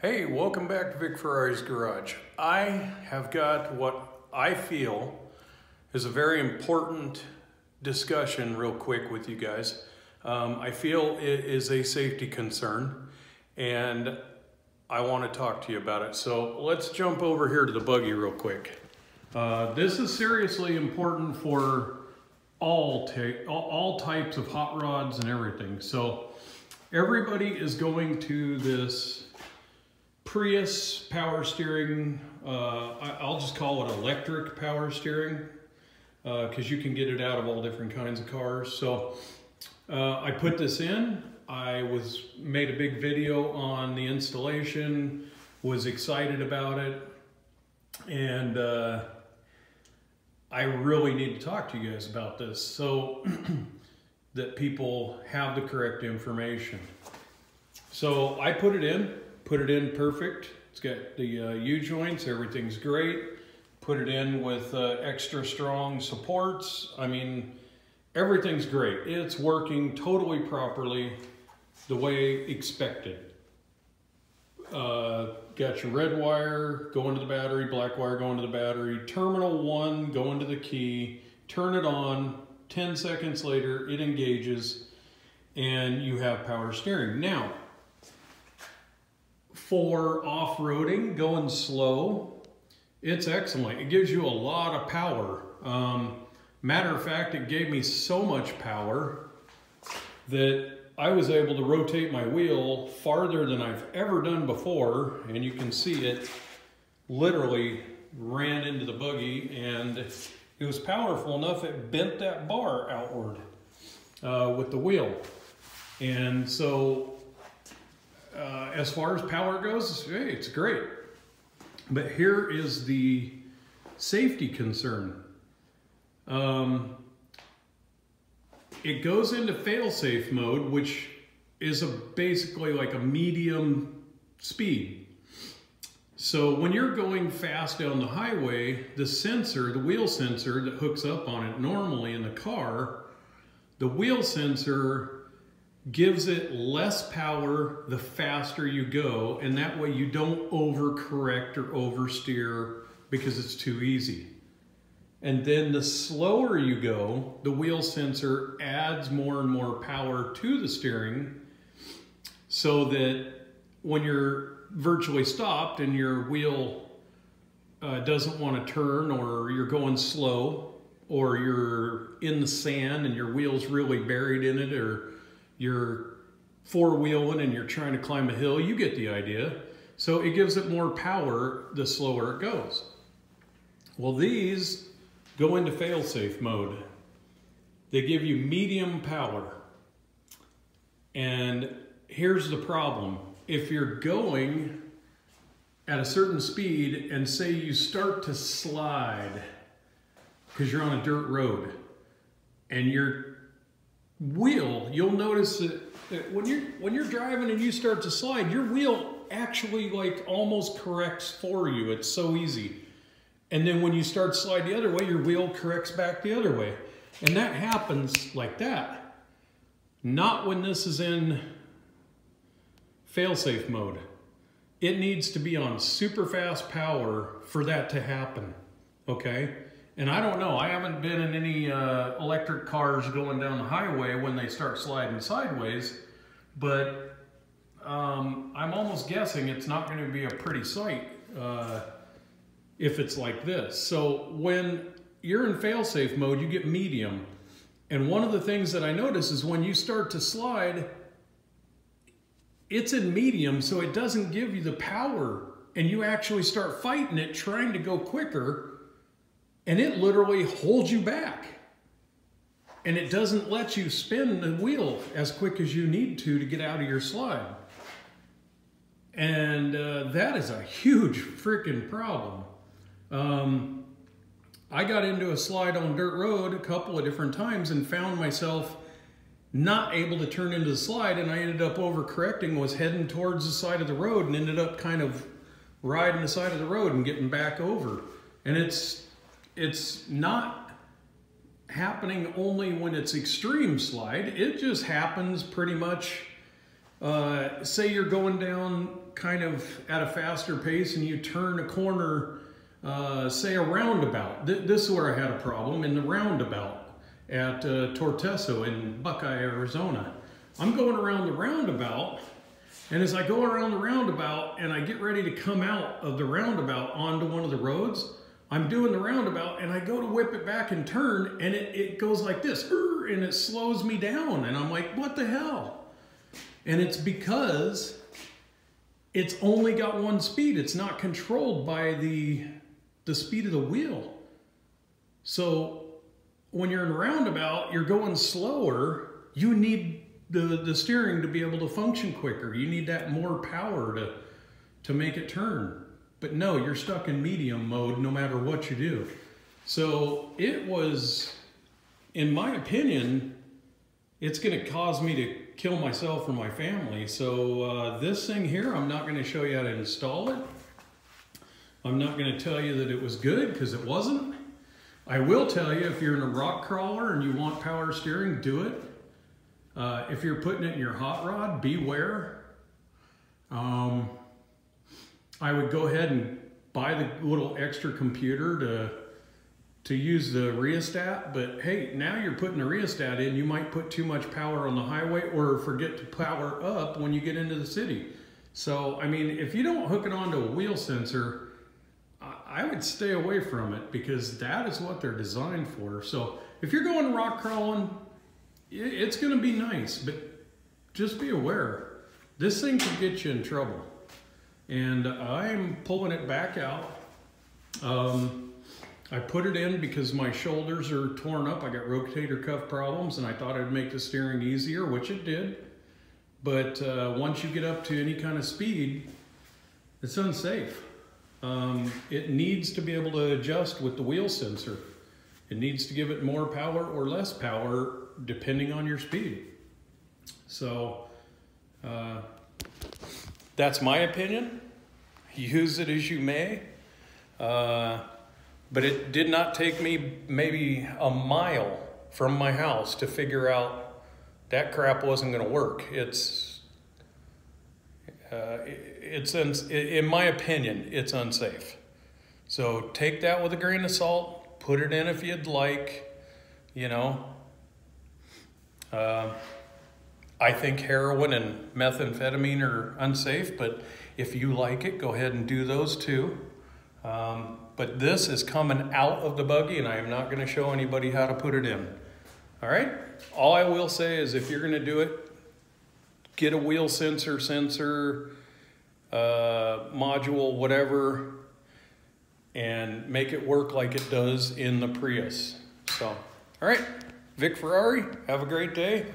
Hey, welcome back to Vic Ferrari's Garage. I have got what I feel is a very important discussion real quick with you guys. I feel it is a safety concern and I want to talk to you about it. So let's jump over here to the buggy real quick. This is seriously important for all types of hot rods and everything. So everybody is going to this Prius power steering. I'll just call it electric power steering because you can get it out of all different kinds of cars. So I put this in. I made a big video on the installation, was excited about it, and I really need to talk to you guys about this so that people have the correct information. So I put it in perfect. It's got the U-joints, everything's great. Put it in with extra strong supports. I mean, everything's great. It's working totally properly the way expected. Got your red wire going to the battery, black wire going to the battery, terminal 1 going to the key, turn it on, 10 seconds later it engages and you have power steering. Now, for off-roading, going slow, it's excellent. It gives you a lot of power. Matter of fact, it gave me so much power that I was able to rotate my wheel farther than I've ever done before, and you can see it literally ran into the buggy, and it was powerful enough it bent that bar outward with the wheel. And so as far as power goes, hey, it's great. But here is the safety concern. It goes into fail-safe mode, which is basically like a medium speed. So when you're going fast down the highway, the sensor, the wheel sensor that hooks up on it normally in the car, the wheel sensor gives it less power the faster you go, and that way you don't overcorrect or oversteer because it's too easy. And then the slower you go, the wheel sensor adds more and more power to the steering so that when you're virtually stopped and your wheel doesn't want to turn, or you're going slow, or you're in the sand and your wheel's really buried in it, or you're four-wheeling and you're trying to climb a hill, you get the idea. So it gives it more power the slower it goes. Well, these go into fail-safe mode. They give you medium power. And here's the problem. If you're going at a certain speed and say you start to slide because you're on a dirt road, and your wheel, you'll notice that when you're driving and you start to slide, your wheel actually like almost corrects for you. It's so easy. And then when you start to slide the other way, your wheel corrects back the other way. And that happens like that. Not when this is in fail-safe mode. It needs to be on super fast power for that to happen, okay? And I don't know, I haven't been in any electric cars going down the highway when they start sliding sideways, but I'm almost guessing it's not going to be a pretty sight if it's like this. So when you're in fail-safe mode, you get medium. And one of the things that I notice is when you start to slide, it's in medium, so it doesn't give you the power. And you actually start fighting it, trying to go quicker, and it literally holds you back. And it doesn't let you spin the wheel as quick as you need to get out of your slide. And that is a huge freaking problem. I got into a slide on dirt road a couple of different times and found myself not able to turn into the slide, and I ended up overcorrecting, was heading towards the side of the road, and ended up kind of riding the side of the road and getting back over. And it's not happening only when it's extreme slide. It just happens pretty much say you're going down kind of at a faster pace and you turn a corner, say a roundabout. This is where I had a problem, in the roundabout at Torteso in Buckeye, Arizona. I'm going around the roundabout, and as I go around the roundabout and I get ready to come out of the roundabout onto one of the roads, I'm doing the roundabout and I go to whip it back and turn, and it goes like this, and it slows me down, and I'm like, what the hell? And it's because it's only got one speed. It's not controlled by the speed of the wheel. So when you're in a roundabout, you're going slower. You need the steering to be able to function quicker. You need that more power to make it turn. But no, you're stuck in medium mode no matter what you do. So it was, in my opinion, it's going to cause me to kill myself or my family. So this thing here, I'm not going to show you how to install it. I'm not going to tell you that it was good, because it wasn't. I will tell you, if you're in a rock crawler and you want power steering, do it. If you're putting it in your hot rod, beware. I would go ahead and buy the little extra computer to use the rheostat, but hey, now you're putting the rheostat in, you might put too much power on the highway or forget to power up when you get into the city. So, I mean, if you don't hook it onto a wheel sensor, I would stay away from it, because that is what they're designed for. So if you're going rock crawling, it's gonna be nice, but just be aware, this thing can get you in trouble. And I'm pulling it back out. I put it in because my shoulders are torn up. I got rotator cuff problems, and I thought it'd make the steering easier, which it did. But once you get up to any kind of speed, it's unsafe. It needs to be able to adjust with the wheel sensor. It needs to give it more power or less power depending on your speed. So that's my opinion. Use it as you may. But it did not take me maybe a mile from my house to figure out that crap wasn't going to work. In my opinion, it's unsafe. So take that with a grain of salt. Put it in if you'd like. You know, I think heroin and methamphetamine are unsafe, but if you like it, go ahead and do those too. But this is coming out of the buggy, and I am not going to show anybody how to put it in. All right? All I will say is, if you're going to do it, get a wheel sensor, module, whatever, and make it work like it does in the Prius. So, all right, Vic Ferrari, have a great day.